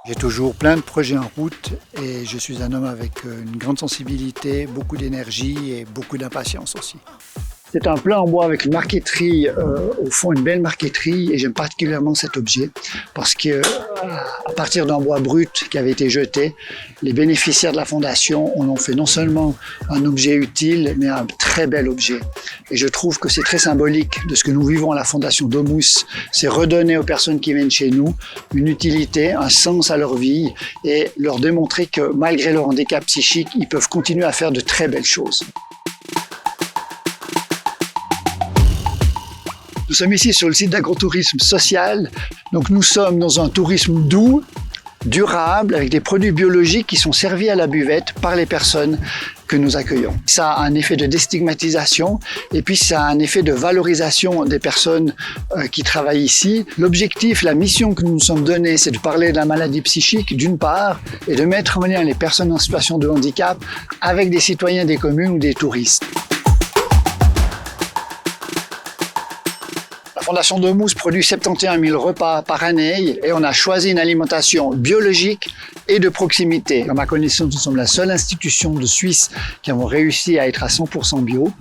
J'ai toujours plein de projets en route et je suis un homme avec une grande sensibilité, beaucoup d'énergie et beaucoup d'impatience aussi. C'est un plat en bois avec une marqueterie, au fond une belle marqueterie, et j'aime particulièrement cet objet parce que à partir d'un bois brut qui avait été jeté, les bénéficiaires de la fondation en ont fait non seulement un objet utile, mais un très bel objet. Et je trouve que c'est très symbolique de ce que nous vivons à la fondation Domus, c'est redonner aux personnes qui viennent chez nous une utilité, un sens à leur vie et leur démontrer que malgré leur handicap psychique, ils peuvent continuer à faire de très belles choses. Nous sommes ici sur le site d'agrotourisme social. Donc nous sommes dans un tourisme doux, durable, avec des produits biologiques qui sont servis à la buvette par les personnes que nous accueillons. Ça a un effet de déstigmatisation et puis ça a un effet de valorisation des personnes qui travaillent ici. L'objectif, la mission que nous nous sommes donnée, c'est de parler de la maladie psychique d'une part et de mettre en lien les personnes en situation de handicap avec des citoyens des communes ou des touristes. La Fondation Domus produit 71 000 repas par année et on a choisi une alimentation biologique et de proximité. À ma connaissance, nous sommes la seule institution de Suisse qui avons réussi à être à 100% bio.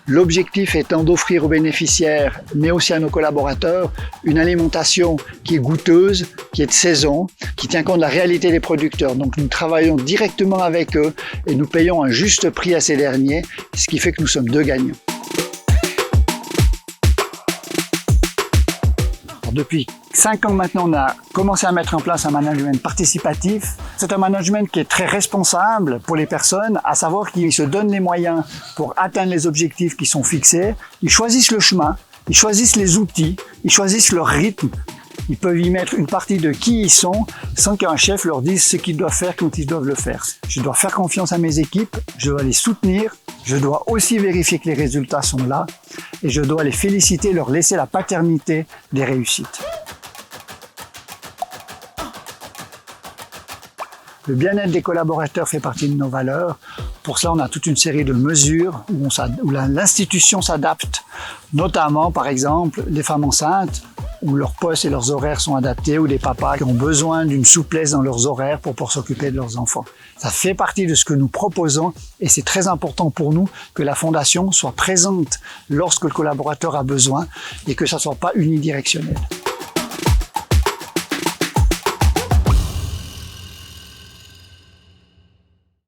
L'objectif étant d'offrir aux bénéficiaires, mais aussi à nos collaborateurs, une alimentation qui est goûteuse, qui est de saison, qui tient compte de la réalité des producteurs. Donc nous travaillons directement avec eux et nous payons un juste prix à ces derniers, ce qui fait que nous sommes deux gagnants. Depuis 5 ans maintenant, on a commencé à mettre en place un management participatif. C'est un management qui est très responsable pour les personnes, à savoir qu'ils se donnent les moyens pour atteindre les objectifs qui sont fixés. Ils choisissent le chemin, ils choisissent les outils, ils choisissent leur rythme. Ils peuvent y mettre une partie de qui ils sont sans qu'un chef leur dise ce qu'ils doivent faire quand ils doivent le faire. Je dois faire confiance à mes équipes, je dois les soutenir, je dois aussi vérifier que les résultats sont là et je dois les féliciter, leur laisser la paternité des réussites. Le bien-être des collaborateurs fait partie de nos valeurs. Pour ça, on a toute une série de mesures où l'institution s'adapte, notamment, par exemple, les femmes enceintes, où leurs postes et leurs horaires sont adaptés, ou des papas qui ont besoin d'une souplesse dans leurs horaires pour pouvoir s'occuper de leurs enfants. Ça fait partie de ce que nous proposons et c'est très important pour nous que la Fondation soit présente lorsque le collaborateur a besoin et que ça ne soit pas unidirectionnel.